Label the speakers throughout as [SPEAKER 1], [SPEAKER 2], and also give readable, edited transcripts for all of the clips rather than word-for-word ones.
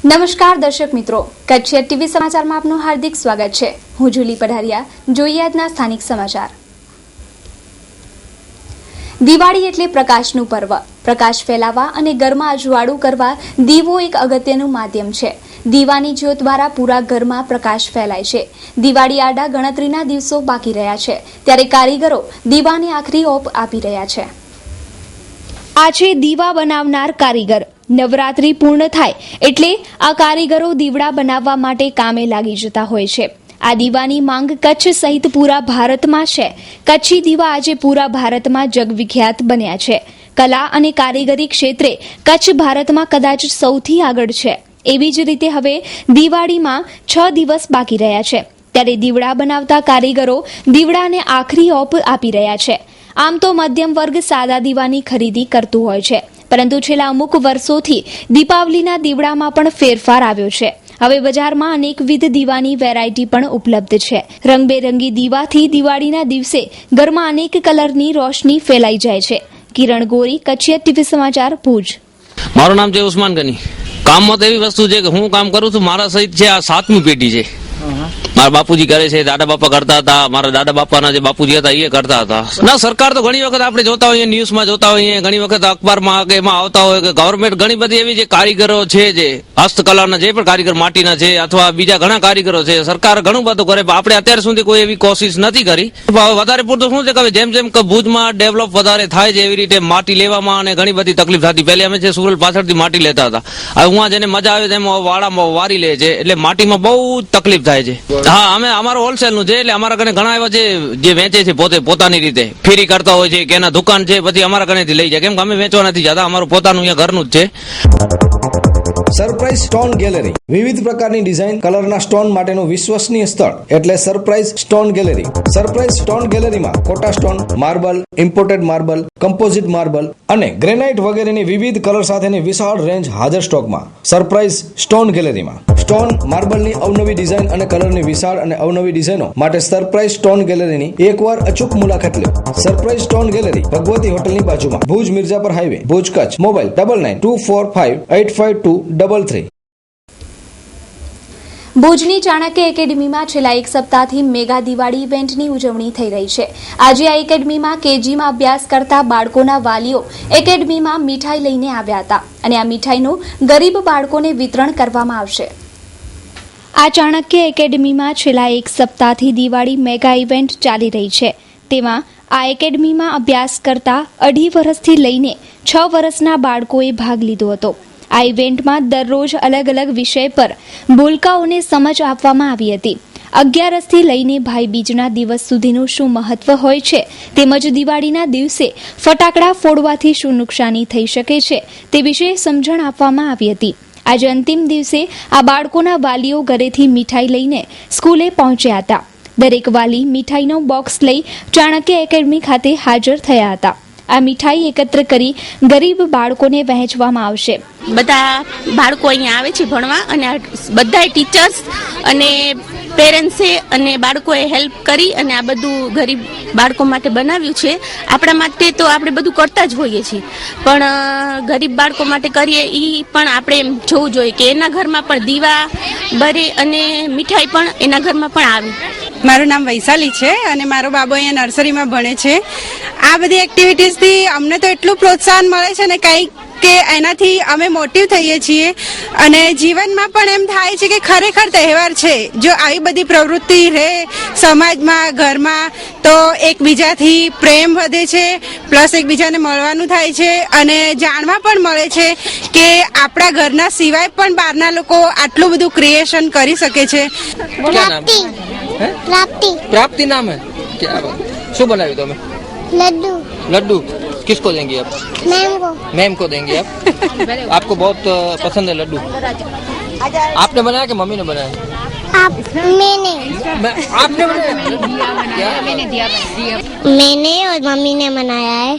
[SPEAKER 1] નમસ્કાર દર્શક મિત્રો, કચ્છ ટીવી સમાચારમાં આપનું હાર્દિક સ્વાગત છે। હું જુલી પઢારિયા। જોઈએ આજના સ્થાનિક સમાચાર। દિવાળી એટલે પ્રકાશનું પર્વ। પ્રકાશ ફેલાવવા અને ઘરમાં અજવાળું કરવા દીવો એક અગત્યનું માધ્યમ છે। દીવાની જ્યોત દ્વારા પૂરા ઘરમાં પ્રકાશ ફેલાય છે। દિવાળી આડા ગણતરીના દિવસો બાકી રહ્યા છે, ત્યારે કારીગરો દીવાને આખરી ઓપ આપી રહ્યા છે। આ છે દીવા બનાવનાર કારીગર। નવરાત્રી પૂર્ણ થાય એટલે આ કારીગરો દીવડા બનાવવા માટે કામે લાગી જતા હોય છે। આ દીવાની માંગ કચ્છ સહિત પૂરા ભારતમાં છે। કચ્છી દીવા આજે પૂરા ભારતમાં જગવિખ્યાત બન્યા છે। કલા અને કારીગરી ક્ષેત્રે કચ્છ ભારતમાં કદાચ સૌથી આગળ છે। એવી જ રીતે હવે દિવાળીમાં 6 દિવસ બાકી રહ્યા છે, ત્યારે દીવડા બનાવતા કારીગરો દીવડાને આખરી ઓપ આપી રહ્યા છે। આમ તો મધ્યમ વર્ગ સાદા દીવાની ખરીદી કરતું હોય છે, પરંતુ છેલ્લા અમુક વર્ષોથી દીપાવલીના દીવડામાં પણ ફેરફાર આવ્યો છે। હવે બજારમાં અનેકવિધ દીવાની વેરાયટી પણ ઉપલબ્ધ છે। રંગબેરંગી દીવાથી દિવાળીના દિવસે ઘરમાં અનેક કલરની રોશની ફેલાઈ જાય છે। કિરણ ગોરી, કચ્છ ટીવી સમાચાર, ભુજ।
[SPEAKER 2] મારું નામ છે ઉસ્માન ગની। કામમાં તો એવી વસ્તુ છે કે હું કામ કરું છું, મારા સહિત છે આ 7મી પેઢી છે। મારા બાપુજી કરે છે, દાદા બાપા કરતા હતા, મારા દાદા બાપાના જે બાપુજી હતા એ કરતા હતા। ના, સરકાર તો ઘણી વખત આપણે જોતા હોઈએ, ન્યૂઝમાં જોતા હોઈએ, ઘણી વખત અખબારમાં કે એમાં આવતા હોય કે ગવર્મેન્ટ ઘણી બધી એવી જે કારીગરો છે, જે હસ્તકલાના જે પણ કારીગર માટીના છે અથવા બીજા ઘણા કારીગરો છે, સરકાર ઘણું બધું કરે, આપણે અત્યાર સુધી કોઈ એવી કોશિશ નથી કરી। વધારે પૂરતું શું છે કે જેમ જેમ ભુજમાં ડેવલપ વધારે થાય છે એવી રીતે માટી લેવામાં અને ઘણી બધી તકલીફ થતી। પહેલા અમે છે સુરલ પાછળથી માટી લેતા હતા, હવે હું જેને મજા આવે તેમ વાડામાં વારી લે છે, એટલે માટીમાં બહુ તકલીફ થાય છે। હા, અમે અમારું હોલસેલ નું છે, એટલે અમારા કને ઘણા એવા છે જે વેચે છે પોતે પોતાની રીતે ફેરી કરતા હોય છે કે એના દુકાન છે, પછી અમારા કનેથી લઈ જાય, કેમ કે અમે વેચવા નથી જતા, અમારું પોતાનું અહીંયા ઘરનું જ છે।
[SPEAKER 3] સરપ્રાઈઝ સ્ટોન ગેલેરી વિવિધ પ્રકારની ડિઝાઇન કલરના સ્ટોન માટેનું વિશ્વસનીય સ્થળ એટલે surprise stone gallery. Surprise stone ગેલેરીમાં Kota stone, marble, imported marble, composite marble અને ગ્રેનાઇટ વગેરેની વિવિધ કલર સાથેની વિશાળ રેન્જ હાજર સ્ટોકમાં। સરપ્રાઈઝ સ્ટોન ગેલેરીમાં સ્ટોન માર્બલની અવનવી ડિઝાઇન અને કલરની વિશાળ અને અવનવી ડિઝાઇનો માટે સરપ્રાઈઝ સ્ટોન ગેલેરીની એકવાર અચૂક મુલાકાત લો। સરપ્રાઈઝ સ્ટોન ગેલેરી ભગવતી હોટલની બાજુમાં, ભુજ મિર્જાપર હાઈવે, ભુજ, કચ્છ। મોબાઈલ 9924585233।
[SPEAKER 1] ભુજની ચાણક્ય એકેડમીમાં છેલ્લા એક સપ્તાહથી મેગા દિવાળી ઇવેન્ટની ઉજવણી થઈ રહી છે। આજે આ એકેડમીમાં કેજીમાં અભ્યાસ કરતા બાળકોના વાલીઓ એકેડમીમાં મીઠાઈ લઈને આવ્યા હતા અને આ મીઠાઈનું ગરીબ બાળકોને વિતરણ કરવામાં આવશે। આ ચાણક્ય એકેડમીમાં છેલ્લા એક સપ્તાહથી દિવાળી મેગા ઇવેન્ટ ચાલી રહી છે, તેમાં આ એકેડમીમાં અભ્યાસ કરતા 2.5 વર્ષથી લઈને 6 વર્ષના બાળકોએ ભાગ લીધો હતો। આ ઇવેન્ટમાં દરરોજ અલગ અલગ વિષય પર બોલકાઓને સમજ આપવામાં આવી હતી। 11થી લઈને ભાઈ બીજના દિવસ સુધીનું શું મહત્વ હોય છે, તેમજ દિવાળીના દિવસે ફટાકડા ફોડવાથી શું નુકસાની થઈ શકે છે તે વિશે સમજણ આપવામાં આવી હતી। આજે અંતિમ દિવસે આ બાળકોના વાલીઓ ઘરેથી મીઠાઈ લઈને સ્કૂલે પહોંચ્યા હતા। દરેક વાલી મીઠાઈનો બોક્સ લઈ ચાણક્ય એકેડમી ખાતે હાજર થયા હતા। આ મીઠાઈ એકત્ર કરી ગરીબ બાળકોને વહેંચવામાં આવશે।
[SPEAKER 4] બધા બાળકો અહીંયા આવે છે ભણવા, અને બધા ટીચર્સ અને પેરેન્ટ્સે અને બાળકોએ હેલ્પ કરી અને આ બધું ગરીબ બાળકો માટે બનાવ્યું છે। આપણા માટે તો આપણે બધું કરતા જ હોઈએ છીએ, પણ ગરીબ બાળકો માટે કરીએ એ પણ આપણે એમ જોવું જોઈએ કે એના ઘરમાં પણ દીવા બરે અને મીઠાઈ પણ એના ઘરમાં પણ આવે।
[SPEAKER 5] મારું નામ વૈશાલી છે અને મારો બાબો અહીંયા નર્સરીમાં ભણે છે। આ બધી એક્ટિવિટીઝથી અમને તો એટલું પ્રોત્સાહન મળે છે ને કંઈક કે એનાથી અમે મોટિવ થઈએ છીએ, અને જીવનમાં પણ એમ થાય છે કે ખરેખર તહેવાર છે। જો આવી બધી પ્રવૃત્તિ રહે સમાજમાં, ઘરમાં, તો એકબીજાથી પ્રેમ વધે છે, પ્લસ એકબીજાને મળવાનું થાય છે અને જાણવા પણ મળે છે કે આપણા ઘરના સિવાય પણ બહારના લોકો આટલું બધું ક્રિએશન કરી શકે છે।
[SPEAKER 2] प्राप्ति नाम है क्या? शो बनाए तो हमें
[SPEAKER 6] लड्डू।
[SPEAKER 2] लड्डू किसको देंगे आप?
[SPEAKER 6] मैम को।
[SPEAKER 2] मैम को देंगे आप? आपको बहुत पसंद है लड्डू? आपने बनाया कि मम्मी ने बनाया?
[SPEAKER 6] मैंने
[SPEAKER 2] आपने बनाया?
[SPEAKER 6] मैंने और मम्मी ने बनाया है।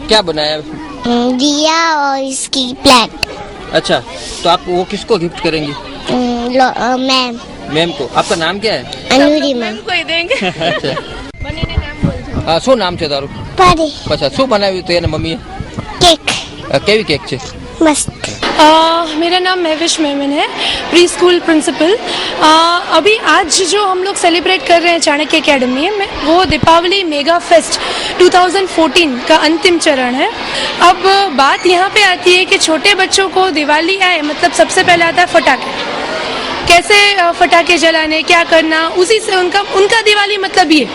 [SPEAKER 2] क्या बनाया?
[SPEAKER 6] दिया और इसकी प्लेट।
[SPEAKER 2] अच्छा, तो आप वो किसको गिफ्ट करेंगी?
[SPEAKER 6] मैम।
[SPEAKER 2] मैम को। आपका नाम क्या है?
[SPEAKER 6] अनुरिमा।
[SPEAKER 2] अच्छा, हाँ, શું નામ છે તારું?
[SPEAKER 6] પરી।
[SPEAKER 2] પછી શું બનાવ્યું તું એને મમ્મીએ?
[SPEAKER 6] કેક।
[SPEAKER 2] કેવી કેક છે?
[SPEAKER 6] મસ્ત।
[SPEAKER 7] मेरा नाम महविश मेमन है, प्री स्कूल प्रिंसिपल। अभी आज जो हम लोग सेलिब्रेट कर रहे हैं चाणक्य एकेडमी में, वो दीपावली मेगा फेस्ट 2014 का अंतिम चरण है। अब बात यहाँ पे आती है कि छोटे बच्चों को दिवाली आए मतलब सबसे पहले आता है फटाके, कैसे फटाके जलाने, क्या करना, उसी से उनका दिवाली मतलब ये।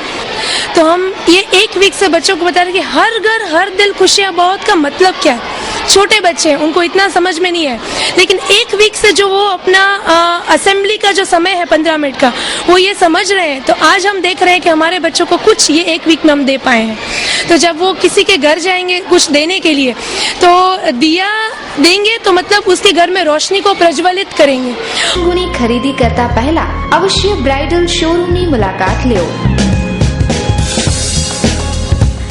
[SPEAKER 7] तो हम ये एक वीक से बच्चों को बता रहे हैं कि हर घर हर दिल खुशियाँ बहुत का मतलब क्या है। छोटे बच्चे हैं, उनको इतना समझ में नहीं है, लेकिन एक वीक से जो वो अपना असेंबली का जो समय है 15 मिनट का, वो ये समझ रहे हैं। तो आज हम देख रहे हैं कि हमारे बच्चों को कुछ ये एक वीक में हम दे पाए हैं। तो जब वो किसी के घर जाएंगे कुछ देने के लिए, तो दिया देंगे तो मतलब उसके घर में रोशनी को प्रज्वलित करेंगे।
[SPEAKER 8] ની ખરીદી કરતા પહેલા અવશ્ય બ્રાઇડલ શોરૂમની મુલાકાત લ્યો।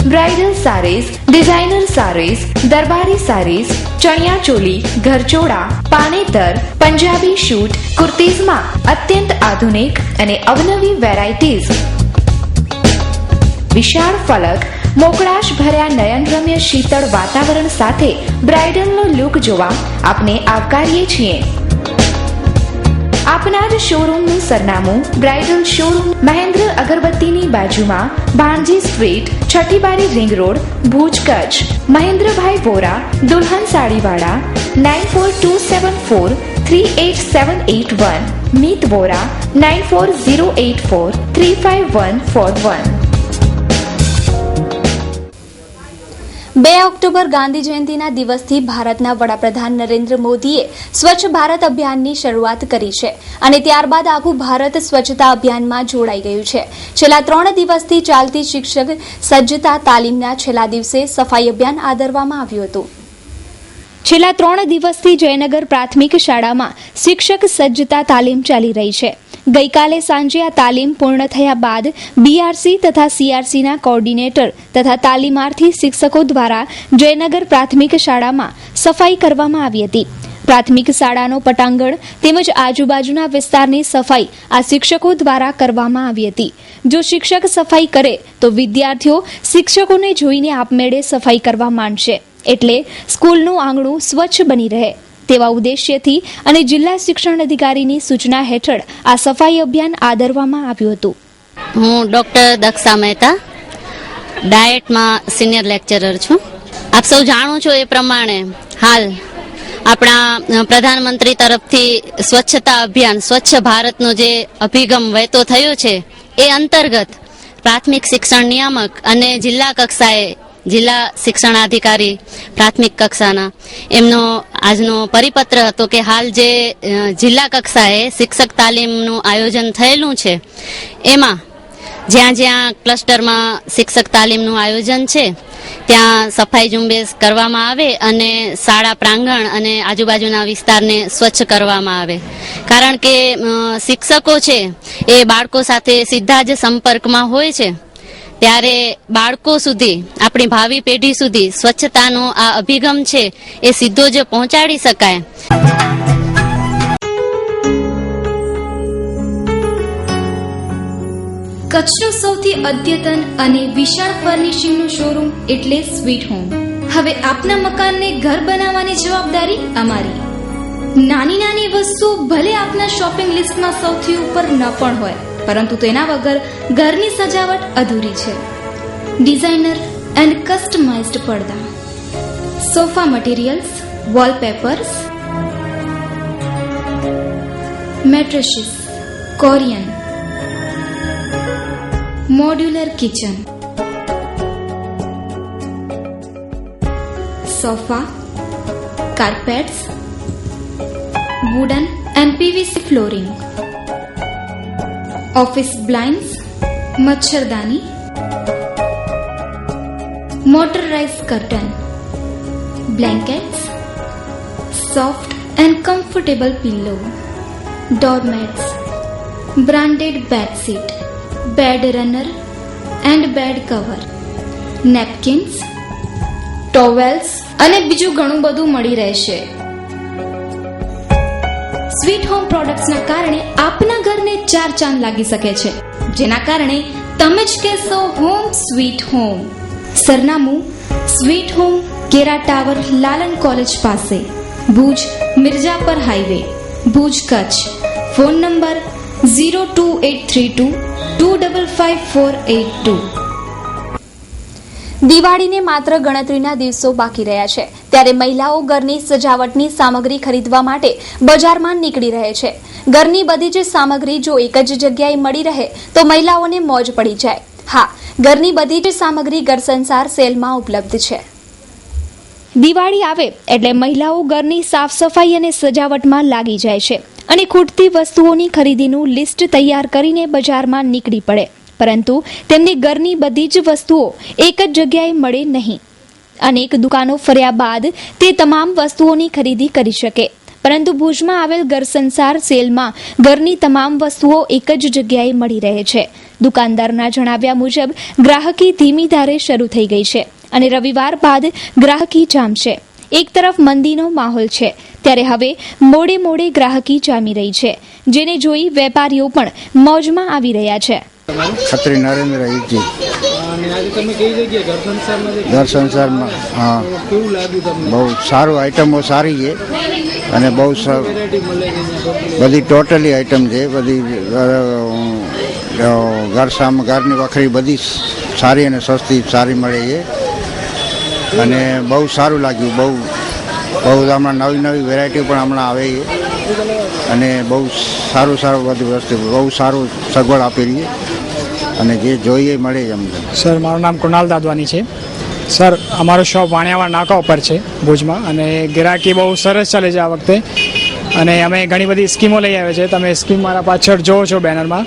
[SPEAKER 8] ब्राइडल सारीज, डिजाइनर सारीज, दरबारी सारीज, चणिया चोली, घरचोड़ा, पानेतर, पंजाबी शूट, कुर्तीज में अत्यंत आधुनिक अने अवनवी वेराइटीज, विशाल फलक, मोकळाश भर्या नयनरम्य शीतल वातावरण साथे ब्राइडलनो लुक जोवा आपने आवकारीए छीए। આપના જ શોરૂમનું સરનામું બ્રાઇડલ શોરૂમ મહેન્દ્ર અગરબત્તીની બાજુમાં, ભાણજી સ્ટ્રીટ, છઠ્ઠી બારી રિંગ રોડ, ભુજ કચ્છ। મહેન્દ્રભાઈ વોરા, દુલ્હન સાડીવાળા, 9427438781। મીત વોરા, 9408435141।
[SPEAKER 1] 2 ઓક્ટોબર ગાંધી જયંતિના દિવસથી ભારતના વડાપ્રધાન નરેન્દ્ર મોદીએ સ્વચ્છ ભારત અભિયાનની શરૂઆત કરી છે અને ત્યારબાદ આખું ભારત સ્વચ્છતા અભિયાનમાં જોડાઈ ગયું છે। છેલ્લા 3 દિવસથી ચાલતી શિક્ષક સજ્જતા તાલીમના છેલ્લા દિવસે સફાઈ અભિયાન આદરવામાં આવ્યું હતું। છેલ્લા 3 દિવસથી જયનગર પ્રાથમિક શાળામાં શિક્ષક સજ્જતા તાલીમ ચાલી રહી છે। ગઈકાલે સાંજે આ તાલીમ પૂર્ણ થયા બાદ બીઆરસી તથા સીઆરસીના કોર્ડિનેટર તથા તાલીમાર્થી શિક્ષકો દ્વારા જયનગર પ્રાથમિક શાળામાં સફાઈ કરવામાં આવી હતી। પ્રાથમિક શાળાનો પટાંગણ તેમજ આજુબાજુના વિસ્તારની સફાઈ આ શિક્ષકો દ્વારા કરવામાં આવી હતી। જો શિક્ષક સફાઈ કરે તો વિદ્યાર્થીઓ શિક્ષકોને જોઈને આપમેળે સફાઈ કરવા માંડશે, એટલે સ્કૂલનું આંગણું સ્વચ્છ બની રહે તેવા ઉદ્દેશ્યથી અને જિલ્લા શિક્ષણ અધિકારીની સૂચના હેઠળ આ સફાઈ અભિયાન આદરવામાં આવ્યું હતું।
[SPEAKER 9] હું ડોક્ટર દક્ષા મહેતા, ડાયટમાં સિનિયર લેક્ચરર છું। આપ સૌ જાણો છો એ પ્રમાણે હાલ આપણા પ્રધાનમંત્રી તરફથી સ્વચ્છતા અભિયાન, સ્વચ્છ ભારતનો જે અભિગમ વહેતો થયો છે, એ અંતર્ગત પ્રાથમિક શિક્ષણ નિયામક અને જિલ્લા કક્ષાએ જિલ્લા શિક્ષણાધિકારી પ્રાથમિક કક્ષાના એમનો આજનો પરિપત્ર હતો કે હાલ જે જિલ્લા કક્ષાએ શિક્ષક તાલીમનું આયોજન થયેલું છે, એમાં જ્યાં જ્યાં ક્લસ્ટરમાં શિક્ષક તાલીમનું આયોજન છે ત્યાં સફાઈ ઝુંબેશ કરવામાં આવે અને શાળા પ્રાંગણ અને આજુબાજુના વિસ્તારને સ્વચ્છ કરવામાં આવે। કારણ કે શિક્ષકો છે એ બાળકો સાથે સીધા જ સંપર્કમાં હોય છે, ત્યારે બાળકો સુધી, આપણી ભાવિ પેઢી સુધી સ્વચ્છતાનો આ અભિગમ છે એ સીધો જ પહોંચાડી શકાય।
[SPEAKER 8] કચ્છનું સૌથી અદ્યતન અને વિશાળ ફર્નિશિંગનું શોરૂમ એટલે સ્વીટ હોમ। હવે આપના મકાનને ઘર બનાવવાની જવાબદારી અમારી। નાની નાની વસ્તુઓ ભલે આપના શોપિંગ લિસ્ટમાં સૌથી ઉપર ન પણ હોય, પરંતુ તેના વગર ઘરની સજાવટ અધૂરી છે। ડિઝાઇનર એન્ડ કસ્ટમાઇઝ્ડ પડદા, sofa materials, wallpapers, mattresses, Corian, modular kitchen, sofa, carpets, wooden and PVC flooring, office blinds, मच्छरदानी, motorised curtain, blankets, soft and comfortable pillow, doormats, branded bedsheet, bed runner and bed cover, napkins, towels અને બીજું ઘણું બધું મળી રહેશે। Sweet home પ્રોડક્ટ્સના કારણે આપના ઘરને 4 ચાંદ લાગી શકે છે, જેના કારણે તમે જ કહેશો હોમ સ્વીટ હોમ। સરનામું સ્વીટ હોમ, કેરા ટાવર, લાલન કોલેજ પાસે, Bhuj Mirjapar highway, Bhuj Kutch. Phone number 02832 255482.
[SPEAKER 1] દિવાળીને માત્ર ગણતરીના દિવસો બાકી રહ્યા છે ત્યારે મહિલાઓ ઘરની સજાવટની સામગ્રી ખરીદવા માટે બજારમાં નીકળી રહે છે. ઘરની બધી જ સામગ્રી જો એક જ જગ્યાએ મળી રહે તો મહિલાઓને મોજ પડી જાય. હા, ઘરની બધી જ સામગ્રી ઘર સંસાર સેલમાં ઉપલબ્ધ છે. દિવાળી આવે એટલે મહિલાઓ ઘરની સાફ સફાઈ અને સજાવટમાં લાગી જાય છે અને ખૂટતી વસ્તુઓની ખરીદીનું લિસ્ટ તૈયાર કરીને બજારમાં નીકળી પડે, પરંતુ તેમને ઘરની બધી જ વસ્તુઓ એક જ જગ્યાએ મળે નહીં. અનેક દુકાનો ફર્યા બાદ તે તમામ વસ્તુઓની ખરીદી કરી શકે, પરંતુ ભુજમાં આવેલ ઘર સંસાર સેલમાં ઘરની તમામ વસ્તુઓ એક જ જગ્યાએ મળી રહે છે. દુકાનદારના જણાવ્યા મુજબ ગ્રાહકી ધીમી ધારે શરૂ થઈ ગઈ છે અને રવિવાર બાદ ગ્રાહકી જામશે. એક તરફ મંદીનો માહોલ છે ત્યારે હવે મોડે મોડે ગ્રાહકી જામી રહી છે, જેને જોઈ વેપારીઓ પણ મોજમાં આવી રહ્યા છે.
[SPEAKER 10] ખત્રી નરેન્દ્ર ઈજી ઘર સંસારમાં હા બહુ સારું, આઈટમો સારી છે અને બહુ બધી ટોટલી આઈટમ છે. બધી ઘરની વખરી બધી સારી અને સસ્તી સારી મળે છે અને બહુ સારું લાગ્યું. બહુ હમણાં નવી વેરાયટી પણ હમણાં આવે છે અને બહુ સારું બધી વસ્તુ બહુ સારું સગવડ આપેલી છે અને જે જોઈએ મળે છે અમને.
[SPEAKER 11] સર, મારું નામ કૃણાલ દાદવાની છે. સર, અમારો શોપ વાણિયાવાડ નાકા ઉપર છે ભુજમાં અને ગિરાકી બહુ સરસ ચાલે છે આ વખતે અને અમે ઘણી બધી સ્કીમો લઈ આવ્યા છે. તમે સ્કીમ મારા પાછળ જોવો છો બેનરમાં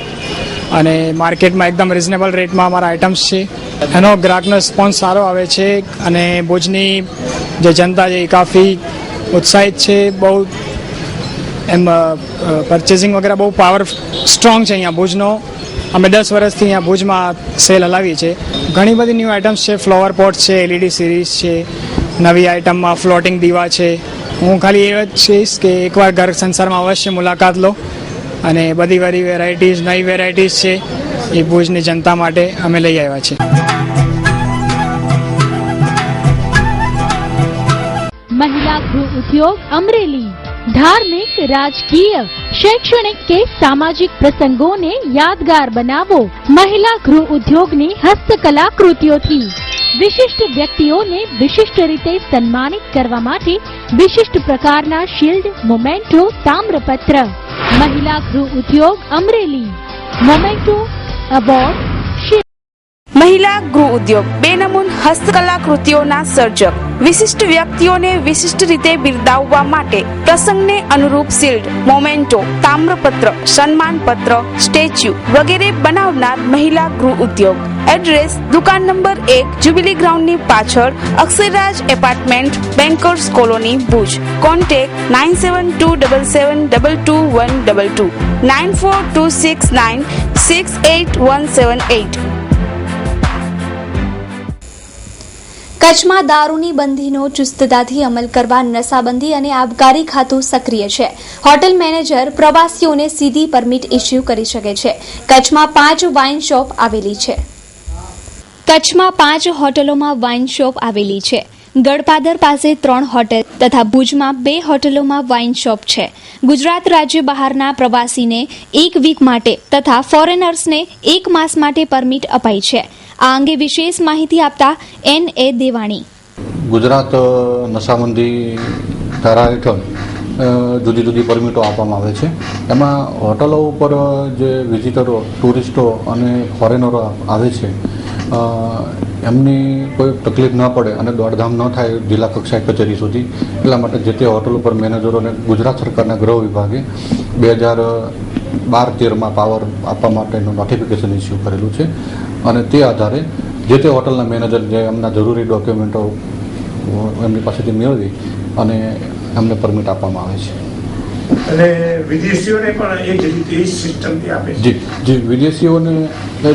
[SPEAKER 11] અને માર્કેટમાં એકદમ રિઝનેબલ રેટમાં અમારા આઇટમ્સ છે. એનો ગ્રાહકનો રિસ્પોન્સ સારો આવે છે અને ભુજની જે જનતા છે એ કાફી ઉત્સાહિત છે. બહુ એમ પરચેસિંગ વગેરે બહુ પાવર સ્ટ્રોંગ છે અહીંયા ભુજનો. અમે 10 વર્ષથી અહીંયા ભુજમાં સેલ હલાવીએ છીએ. ઘણી બધી ન્યૂ આઇટમ્સ છે. ફ્લાવર પોટ છે, LED સિરીઝ છે, નવી આઇટમમાં ફ્લોટિંગ દીવા છે. હું ખાલી એ જ કહીશ કે એકવાર ઘર સંસારમાં અવશ્ય મુલાકાત લો અને બધી વેરાયટીઝ નવી વેરાયટીઝ છે એ ભુજની જનતા માટે અમે લઈ આવ્યા છીએ.
[SPEAKER 12] महिला गृह उद्योग अमरेली धार्मिक, राजकीय, शैक्षणिक के सामाजिक प्रसंगों ने यादगार बनावो. महिला गृह उद्योग ने हस्तकला कृतियों विशिष्ट व्यक्तिओने विशिष्ट रीते सन्मानित करवा माटे विशिष्ट प्रकारना शील्ड, मोमेंटो, ताम्रपत्र. महिला गृह उद्योग अमरेली मोमेंटो अवॉर्ड.
[SPEAKER 13] મહિલા ગૃહ ઉદ્યોગ બેનમૂન હસ્તકલા કૃતિઓના સર્જક વિશિષ્ટ વ્યક્તિઓને વિશિષ્ટ રીતે બિરદાવવા માટે પ્રસંગને અનુરૂપ શિલ્ડ, મોમેન્ટો, તામ્રપત્ર, સન્માનપત્ર, સ્ટેચ્યુ વગેરે બનાવનાર મહિલા ગૃહ ઉદ્યોગ. એડ્રેસ દુકાન નંબર 1, જ્યુબિલી ગ્રાઉન્ડની પાછળ, Aksharraj apartment, bankers colony, Bhuj. Contact 9727722122 9426968178.
[SPEAKER 1] કચ્છમાં દારૂની બંધીનો ચુસ્તતાથી અમલ કરવા નશાબંધી અને આબકારી ખાતું સક્રિય છે. હોટેલ મેનેજર પ્રવાસીઓને સીધી પરમિટ ઇસ્યુ કરી શકે છે. કચ્છમાં 5 વાઇન શોપ આવેલી છે. કચ્છમાં 5 હોટલોમાં વાઇન શોપ આવેલી છે. ગળપાદર પાસે 3 હોટેલ તથા ભુજમાં 2 હોટલોમાં વાઇન શોપ છે. ગુજરાત રાજ્ય બહારના પ્રવાસીને 1 વીક માટે તથા ફોરેનર્સને 1 માસ માટે પરમિટ અપાઈ છે. આ અંગે વિશેષ માહિતી આપતા N.A. દેવાણી.
[SPEAKER 14] ગુજરાત નશાબંધી ધારા હેઠળ જુદી જુદી પરમિટો આપવામાં આવે છે. એમાં હોટલો ઉપર જે વિઝિટરો, ટુરિસ્ટો અને ફોરેનરો આવે છે એમની કોઈ તકલીફ ન પડે અને દોડધામ ન થાય જિલ્લા કક્ષાએ કચેરી સુધી, એટલા માટે જે તે હોટલ ઉપર મેનેજરોને ગુજરાત સરકારના ગૃહ વિભાગે 2012-13માં પાવર આપવા માટેનું નોટિફિકેશન ઇસ્યુ કરેલું છે અને તે આધારે જે તે હોટલના મેનેજર જે એમના જરૂરી ડોક્યુમેન્ટો એમની પાસેથી મેળવી અને એમને પરમિટ આપવામાં આવે છે.
[SPEAKER 15] અને વિદેશીઓને પણ એ જ રીતે સિસ્ટમથી આપે છે.
[SPEAKER 14] જી, વિદેશીઓને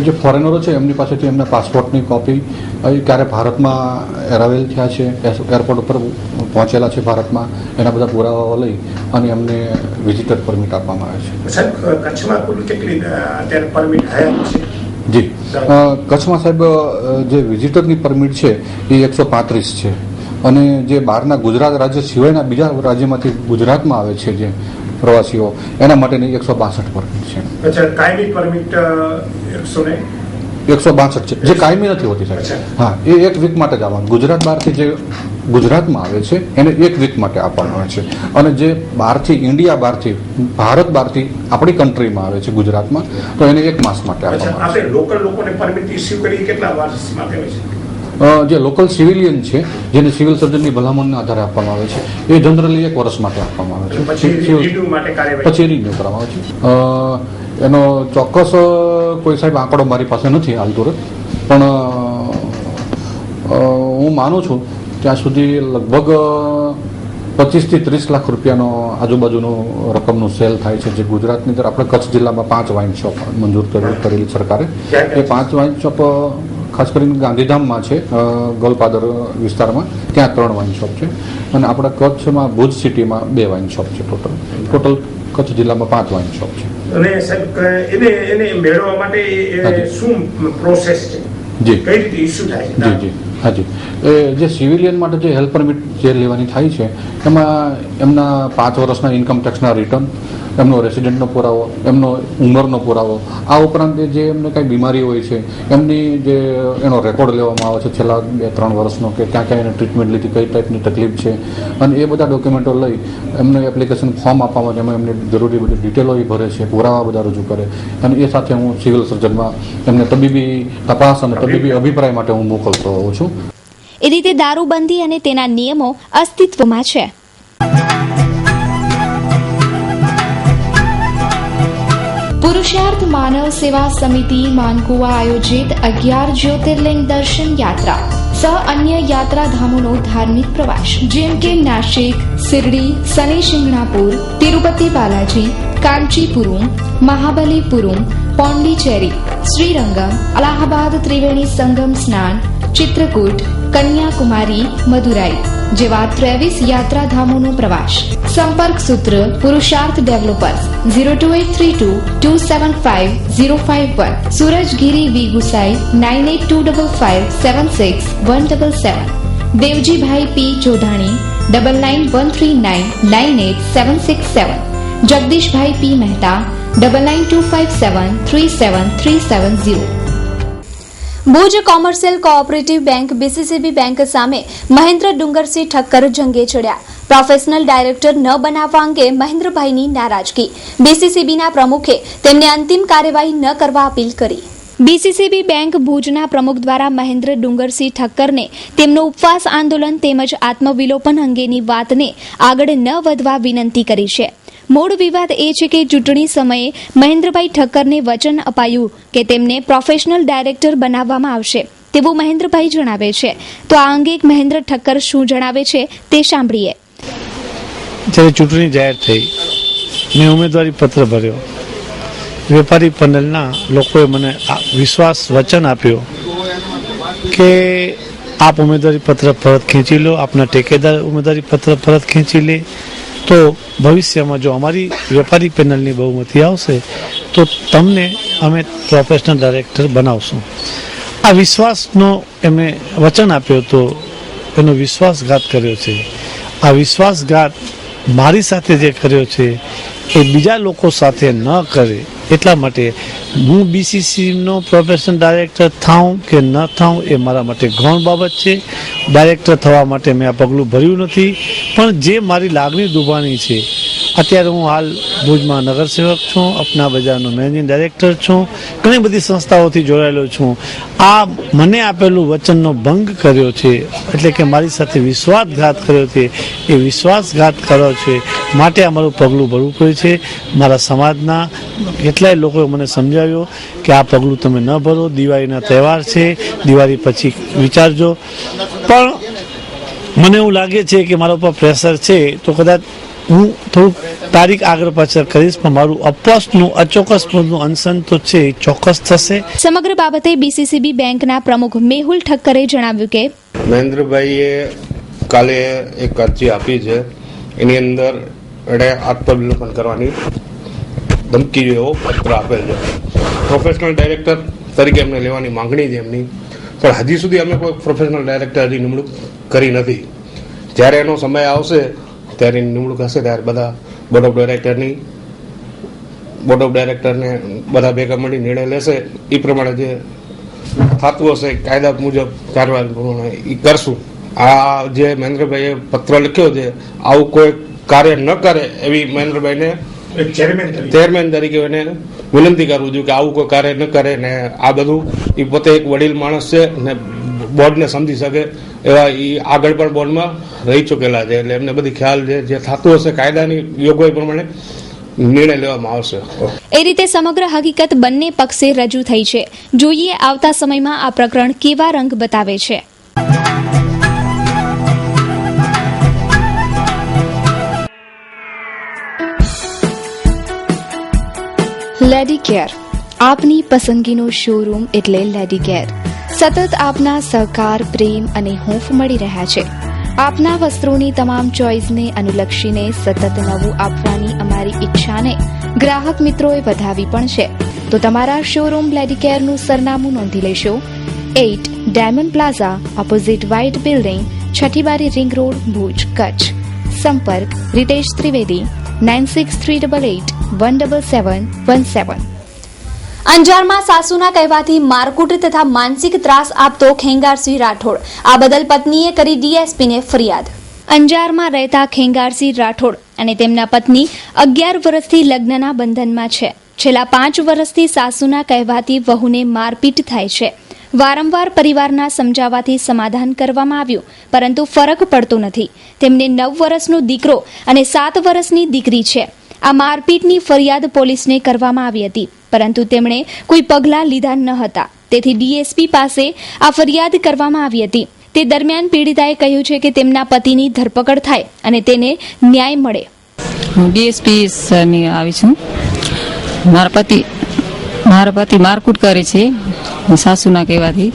[SPEAKER 14] જે ફોરેનરો છે એમની પાસેથી એમના પાસપોર્ટની કોપી ક્યારે ભારતમાં એરાવેલ થયા છે, એરપોર્ટ ઉપર પહોંચેલા છે ભારતમાં, એના બધા પુરાવાઓ લઈ અને એમને વિઝિટર પરમિટ આપવામાં આવે છે.
[SPEAKER 15] સાહેબ, કચ્છમાં કુલ કેટલી અત્યારે પરમિટ હયાત છે?
[SPEAKER 14] જી, કચ્છમાં સાહેબ જે વિઝિટરની પરમિટ છે એ 135 છે અને જે બહારના ગુજરાત રાજ્ય સિવાયના બીજા રાજ્યમાંથી ગુજરાતમાં આવે છે જે પ્રવાસીઓ એના માટેની 162 પરમિટ છે.
[SPEAKER 15] અચ્છા, કાયમી પરમિટ
[SPEAKER 14] 162 છે જે કાયમી નથી હોતી સાહેબ. હા, એ એક વીક માટે જ આવવાનું. ગુજરાત બહારથી જે ગુજરાતમાં આવે છે એને એક વીક માટે આપવામાં આવે છે, અને જે બહારથી ઇન્ડિયા બહારથી ભારત બહારથી આપણી કન્ટ્રીમાં આવે છે ગુજરાતમાં તો એને 1 માસ માટે આપવામાં આવે છે.
[SPEAKER 15] આપણે લોકલ લોકોને પરમિટ ઇસ્યુ કરી કેટલા વર્ષ માટે હોય છે?
[SPEAKER 14] જે લોકલ સિવિલિયન છે જેને સિવિલ સર્જનની ભલામણના આધારે આપવામાં આવે છે એ જનરલી 1 વર્ષ માટે આપવામાં આવે છે, પછી રિન્યુ કરવામાં આવે છે. એનો ચોક્કસ કોઈ સાહેબ આંકડો મારી પાસે નથી હાલ તુરંત, પણ હું માનું છું ત્યાં સુધી લગભગ 25 થી 30 લાખ રૂપિયાનો આજુબાજુનો રકમનું સેલ થાય છે જે ગુજરાતની અંદર આપણે કચ્છ જિલ્લામાં 5 વાઇન શોપ મંજૂર કરેલી સરકારે. એ 5 વાઇન શોપ ખાસ કરીને ગાંધીધામમાં છે, ગલપાદર વિસ્તારમાં ત્યાં 3 વાઇન શોપ છે, અને આપણા કચ્છમાં ભુજ સિટીમાં 2 વાઇન શોપ છે. ટોટલ કચ્છ જિલ્લામાં 5 વાઇન શોપ છે.
[SPEAKER 15] અને સાહેબ એને મેળવવા માટે શું પ્રોસેસ છે?
[SPEAKER 14] જી,
[SPEAKER 15] કઈ રીતે ઇસ્યુ થાય છે?
[SPEAKER 14] જી હાજી, એ જે સિવિલિયન માટે જે હેલ્પ પરમિટ જે લેવાની થાય છે એમાં એમના 5 વર્ષના ઇન્કમ ટેક્સના રિટર્ન, એમનો રેસિડેન્ટનો પુરાવો, એમનો ઉંમરનો પુરાવો, આ ઉપરાંત જે એમને કાંઈ બીમારી હોય છે એમની જે એનો રેકોર્ડ લેવામાં આવે છે છેલ્લા 2-3 વર્ષનો, કે ક્યાં ક્યાં એને ટ્રીટમેન્ટ લીધી, કઈ ટાઈપની તકલીફ છે, અને એ બધા ડોક્યુમેન્ટો લઈ એમને એપ્લિકેશન ફોર્મ આપવામાં આવે, એમાં એમને જરૂરી બધી ડિટેલો ભરે છે, પુરાવા બધા રજૂ કરે, અને એ સાથે હું સિવિલ સર્જનમાં એમને તબીબી તપાસ અને તબીબી અભિપ્રાય માટે હું મોકલતો હોઉં છું.
[SPEAKER 1] એ રીતે દારૂબંધી અને તેના નિયમો અસ્તિત્વમાં છે. પુરુષાર્થ માનવ સેવા સમિતિ માનકુવા આયોજિત 11 જ્યોતિર્લિંગ દર્શન યાત્રા સહ અન્ય યાત્રાધામોનો ધાર્મિક પ્રવાસ, જેમ કે નાસિક, શિરડી, શનિ શિંગણાપુર, તિરુપતિ બાલાજી, કાંચીપુરમ, મહાબલીપુરમ, પોંડિચેરી, શ્રીરંગમ, અલાહાબાદ ત્રિવેણી સંગમ સ્નાન, ચિત્રકૂટ, કન્યાકુમારી, મદુરાઈ જેવા 23 યાત્રાધામોનો પ્રવાસ. સંપર્ક સૂત્ર પુરુષાર્થ developers 02832 275 051, Surajgiri V Gusai 9825576177, Devjibhai P Jodhani 9913998767, Jagdishbhai P Mehta 9925737370. Bhuj commercial cooperative bank BCCB bank સામે મહેન્દ્ર ડુંગરસિંહ ઠક્કર જંગે ચડ્યા. પ્રોફેશનલ ડાયરેક્ટર ન બનાવવા અંગે મહેન્દ્રભાઈની નારાજગી. બીસીસીબીના પ્રમુખે તેમને અંતિમ કાર્યવાહી ન કરવા અપીલ કરી. બીસીસીબી બેંક ભુજના પ્રમુખ દ્વારા મહેન્દ્ર ડુંગરસિંહ ઠક્કરને તેમનું ઉપવાસ આંદોલન તેમજ આત્મવિલોપન અંગેની વાતને આગળ ન વધવા વિનંતી કરી છે. મૂળ વિવાદ એ છે કે ચૂંટણી સમયે મહેન્દ્રભાઈ ઠક્કરને વચન અપાયું કે તેમને પ્રોફેશનલ ડાયરેક્ટર બનાવવામાં આવશે તેવું મહેન્દ્રભાઈ જણાવે છે. તો આ અંગે મહેન્દ્ર ઠક્કર શું જણાવે છે તે સાંભળીએ.
[SPEAKER 16] જ્યારે ચૂંટણી જાહેર થઈ, મેં ઉમેદવારી પત્ર ભર્યો. વેપારી પેનલના લોકોએ મને વિશ્વાસ વચન આપ્યો કે આપ ઉમેદવારી પત્ર પરત ખેંચી લો, આપના ટેકેદાર ઉમેદવારી પત્ર પરત ખેંચી લે, તો ભવિષ્યમાં જો અમારી વેપારી પેનલની બહુમતી આવશે તો તમને અમે પ્રોફેશનલ ડાયરેક્ટર બનાવશું. આ વિશ્વાસનો એમણે વચન આપ્યો તો એનો વિશ્વાસઘાત કર્યો છે. આ વિશ્વાસઘાત મારી સાથે જે કર્યો છે એ બીજા લોકો સાથે ન કરે એટલા માટે હું બીસીસીનો પ્રોફેશનલ ડાયરેક્ટર થાઉં કે ન થાઉં એ મારા માટે ગૌણ બાબત છે. ડાયરેક્ટર થવા માટે મેં આ પગલું ભર્યું નથી, પણ જે મારી લાગણી દુભાણી છે. અત્યારે હું હાલ ભુજમાં નગરસેવક છું, અપના બજારનો મેનેજિંગ ડાયરેક્ટર છું, ઘણી બધી સંસ્થાઓથી જોડાયેલો છું. આ મને આપેલું વચનનો ભંગ કર્યો છે, એટલે કે મારી સાથે વિશ્વાસઘાત કર્યો છે. એ વિશ્વાસઘાત કર્યો છે માટે અમારું પગલું ભરવું પડ્યું છે. મારા સમાજના કેટલાય લોકોએ મને સમજાવ્યો કે આ પગલું તમે ન ભરો, દિવાળીના તહેવાર છે, દિવાળી પછી વિચારજો. પણ મને એવું લાગે છે કે મારા ઉપર પ્રેશર છે તો કદાચ હું થોડુંક તારીખ આગળ પાછળ કરીશ, પણ મારું અપવાસનું અચોક્કસપણનું અનશન તો છે ચોક્કસ થશે. સમગ્ર બાબતે બીસીસીબી બેંકના પ્રમુખ મેહુલ ઠક્કરે જણાવ્યું કે
[SPEAKER 17] મહેન્દ્રભાઈએ કાલે એક અરજી આપી છે, એની અંદર એણે આત્મવિલોપન કરવાની ધમકી એવો પત્ર આપેલ છે. પ્રોફેશનલ ડાયરેક્ટર તરીકે એમને લેવાની માંગણી છે એમની, પણ હજી સુધી અમે કોઈ પ્રોફેશનલ ડાયરેક્ટર હજી નિમણૂક કરી નથી. જ્યારે એનો સમય આવશે ત્યારે નિમણૂક હશે ત્યારે બધા બોર્ડ ઓફ ડાયરેક્ટરને બધા ભેગા મળી નિર્ણય લેશે. એ પ્રમાણે જે થતું હશે કાયદા મુજબ કાર્યવાહી પ્રમાણે એ કરશું. આ જે મહેન્દ્રભાઈએ પત્ર લખ્યો છે આવું કોઈ કાર્ય ન કરે એવી મહેન્દ્રભાઈને ચેરમેન તરીકે એને વિનંતી કરવું જોઈએ કે આવું કોઈ કાર્ય ન કરે ને આ બધું એ પોતે એક વડીલ માણસ છે ને બોર્ડને સમજી શકે એવા એ આગળ પણ બોર્ડમાં રહી ચૂકેલા છે એટલે એમને બધી ખ્યાલ છે. જે થતું હશે કાયદાની જોગવાઈ પ્રમાણે નિર્ણય લેવામાં આવશે.
[SPEAKER 1] એ રીતે સમગ્ર હકીકત બંને પક્ષે રજૂ થઈ છે. જોઈએ આવતા સમયમાં આ પ્રકરણ કેવા રંગ બતાવે છે. લેડી કેર, આપની પસંદગીનો શોરૂમ એટલે લેડી કેર. સતત આપના સહકાર, પ્રેમ અને હૂંફ મળી રહ્યા છે. આપના વસ્ત્રોની તમામ ચોઇસને અનુલક્ષીને સતત નવું આપવાની અમારી ઈચ્છાને ગ્રાહક મિત્રોએ વધાવી પણ છે. તો તમારા શોરૂમ લેડી કેરનું સરનામું નોંધી લેશો. 8 diamond plaza, opposite white building, Chhathibari ring road, Bhuj, Kutch. સંપર્ક રીતેશ ત્રિવેદી 9638817717. અંજારમાં સાસુના કહેવાથી મારકુટ તથા માનસિક ત્રાસ આપતો ખેંગારસિંહ રાઠોડ. આ બદલ પત્નીએ કરી ડીએસપીને ફરિયાદ. અંજારમાં રહેતા ખેંગારસિંહ રાઠોડ અને તેમના પત્ની 11 વર્ષથી લગ્નના બંધનમાં છે. છેલ્લા 5 વર્ષથી સાસુના કહેવાથી વહુને મારપીટ થાય છે. વારંવાર પરિવારના સમજાવવાથી સમાધાન કરવામાં આવ્યું, પરંતુ ફરક પડતો નથી. તેમને 9 વર્ષનો દીકરો અને 7 વર્ષની દીકરી છે. આ મારપીટની ફરિયાદ પોલીસને કરવામાં આવી હતી, પરંતુ તેમણે કોઈ પગલાં લીધા ન હતા. તેથી ડીએસપી પાસે આ ફરિયાદ કરવામાં આવી હતી. તે દરમિયાન પીડિતાએ કહ્યું છે કે તેમના પતિની ધરપકડ થાય અને તેને ન્યાય મળે.
[SPEAKER 18] હું ડીએસપી સરની આવી છું. મારા પતિ મારકુટ કરે છે સાસુના કહેવાથી.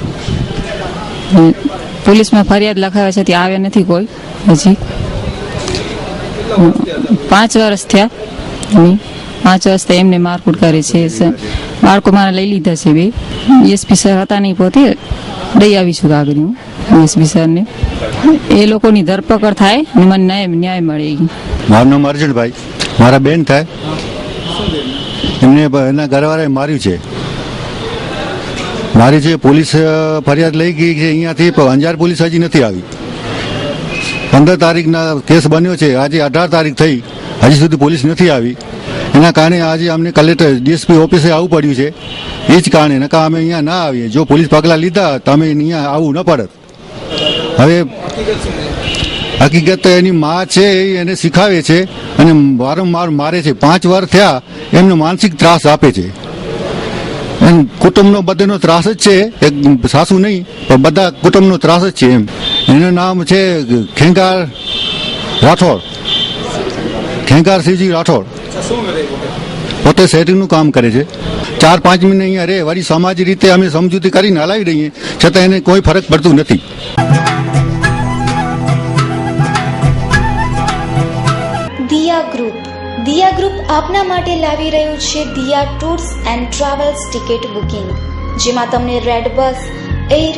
[SPEAKER 18] પોલીસમાં ફરિયાદ લખાવે છે, ત્યાં આવ્યા નથી કોઈ હજી. 5 વર્ષ થયા. 5 વર્ષથી એમને મારકુટ કરે છે. બાળકો મારા લઈ લીધા છે બે. એસપી સર હતા નહીં, પોતે લઈ આવીશું કાગળ હું એસપી સરને. એ લોકોની ધરપકડ થાય અને મને ન્યાય મળે.
[SPEAKER 19] મારું નામ અર્જુનભાઈ, મારા બેન થાય. એમને એના ઘરવાળાએ માર્યું છે. પોલીસ ફરિયાદ લઈ ગઈ છે અહીંયાથી, પણ અંજાર પોલીસ હજી નથી આવી. 15 તારીખના કેસ બન્યો છે, આજે 18 તારીખ થઈ, હજી સુધી પોલીસ નથી આવી. એના કારણે આજે અમને કલેક્ટર ડીએસપી ઓફિસે આવવું પડ્યું છે. એ જ કારણે નકા અમે અહીંયા ના આવીએ. જો પોલીસ પગલાં લીધા તો અમે અહીંયા આવવું ન પડત. હવે હકીકત એની મા છે એને શીખાવે છે અને વારંવાર મારે છે. 5 વર્ષ થયા એમને માનસિક ત્રાસ આપે છે. કુટુંબનો બધાનો ત્રાસ જ છે, સાસુ નહીં પણ બધા કુટુંબનો ત્રાસ જ છે. એનું નામ છે ખેંગારસિંહજી રાઠોડ. પોતે સેટિંગનું કામ કરે છે. 4-5 મહિને અહીંયા રહે, વળી સમાજ રીતે અમે સમજૂતી કરીને હલાવી દઈએ, છતાં એને કોઈ ફરક પડતું નથી.
[SPEAKER 1] દિયા ગ્રુપ આપના માટે લાવી રહ્યું છે Diya tours and travels ticket booking, જેમાં તમને રેડ બસ, એર,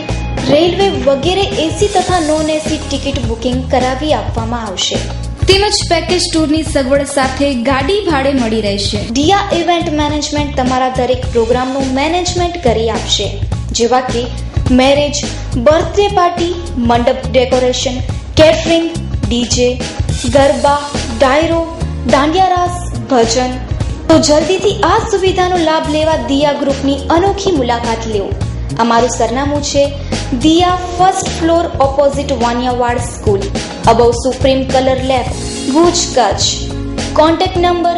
[SPEAKER 1] રેલવે વગેરે એસી તથા નોન એસી ટિકિટ બુકિંગ કરાવી આપવામાં આવશે. તેમજ પેકેજ ટૂરની સગવડ સાથે ગાડી ભાડે મળી રહેશે. દિયા ઇવેન્ટ મેનેજમેન્ટ તમારા દરેક પ્રોગ્રામનું મેનેજમેન્ટ કરી આપશે, જેવા કે મેરેજ, બર્થડે પાર્ટી, મંડપ ડેકોરેશન, કેટરિંગ, ડીજે, ગરબા, ડાયરો, દાંડિયા રાસ, ભજન. તો જલ્દીથી આ સુવિધાનો લાભ લેવા દિયા ગ્રુપની અનોખી મુલાકાત લો. અમારું સરનામું છે Diya first floor, opposite Vaniyavad school, above supreme colour lab, Bhuj, Kutch. Contact number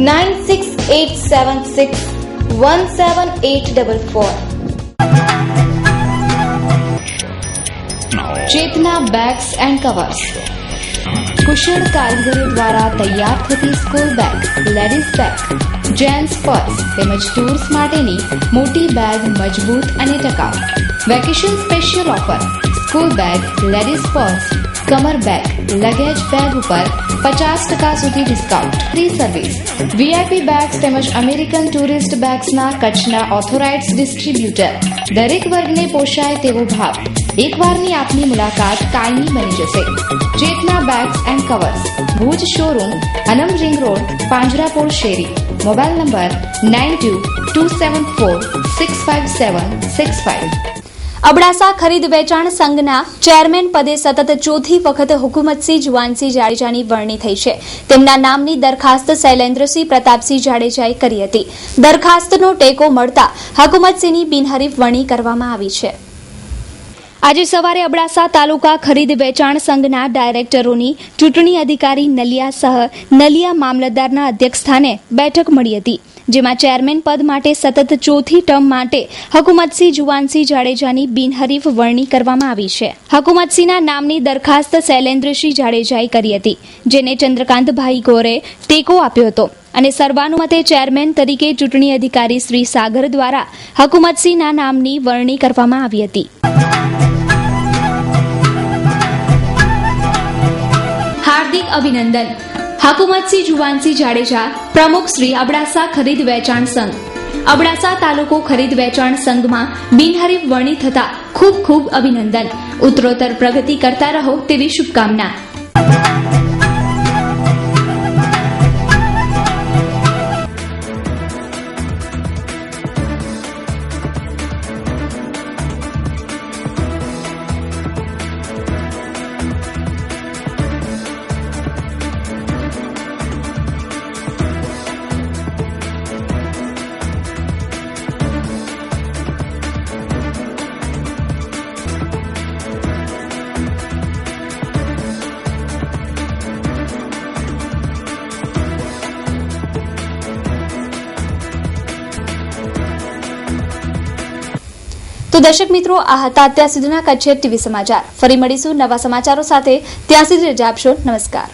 [SPEAKER 1] 9687617844. Chetna bags and covers, કુશળ કારીગરો દ્વારા તૈયાર થતી school bag, ladies bag, gents purse તેમજ ટૂર્સ માટેની મોટી બેગ મજબૂત અને ટકાઉ. Vacation special offer: school bag, ladies purse, કમર બેગ, લગેજ બેગ ઉપર 50% સુધી discount. Free service. VIP bags તેમજ અમેરિકન ટુરિસ્ટ બેગ્સના કચ્છના ઓથોરાઇઝ્ડ ડિસ્ટ્રીબ્યુટર. દરેક વર્ગને પોષાય તેવો ભાવ.
[SPEAKER 8] એકવારની આપની મુલાકાત કાયમી બની જશે. Chetna bags and covers, Bhuj showroom, Anam ring road, Panjrapol શેરી. Mobile number 9227465765.
[SPEAKER 1] અબડાસા ખરીદ વેચાણ સંઘના ચેરમેન પદે સતત ચોથી વખત હુકુમતસિંહ જુવાનસિંહ જાડેજાની વરણી થઈ છે. તેમના નામની દરખાસ્ત શૈલેન્દ્રસિંહ પ્રતાપસિંહ જાડેજાએ કરી હતી. દરખાસ્તનો ટેકો મળતા હુકુમતસિંહની બિનહરીફ વરણી કરવામાં આવી છે. આજે સવારે અબડાસા તાલુકા ખરીદ વેચાણ સંઘના ડાયરેક્ટરોની ચૂંટણી અધિકારી નલિયા સહ નલિયા મામલતદારના અધ્યક્ષસ્થાને બેઠક મળી હતી, જેમાં ચેરમેન પદ માટે સતત ચોથી ટર્મ માટે હુકુમતસિંહ જુવાનસિંહ જાડેજાની બિનહરીફ વરણી કરવામાં આવી છે. હુકુમતસિંહના નામની દરખાસ્ત શૈલેન્દ્રસિંહ જાડેજાએ કરી હતી, જેને ચંદ્રકાંતભાઈ ગોરે ટેકો આપ્યો હતો અને સર્વાનુમતે ચેરમેન તરીકે ચૂંટણી અધિકારી શ્રી સાગર દ્વારા હુકુમતસિંહના નામની વરણી કરવામાં આવી હતી. હાર્દિક અભિનંદન. હુકુમતસિંહ જુવાનસિંહ જાડેજા, પ્રમુખ શ્રી અબડાસા ખરીદ વેચાણ સંઘ. અબડાસા તાલુકો ખરીદ વેચાણ સંઘમાં બિનહરીફ વરણી થતા ખૂબ ખૂબ અભિનંદન. ઉત્તરોત્તર પ્રગતિ કરતા રહો તેવી શુભકામના. તો દર્શક મિત્રો, આ હતા અત્યાર સુધીના કચ્છ ટીવી સમાચાર. ફરી મળીશું નવા સમાચારો સાથે. ત્યાં સુધી રજા આપશો. નમસ્કાર.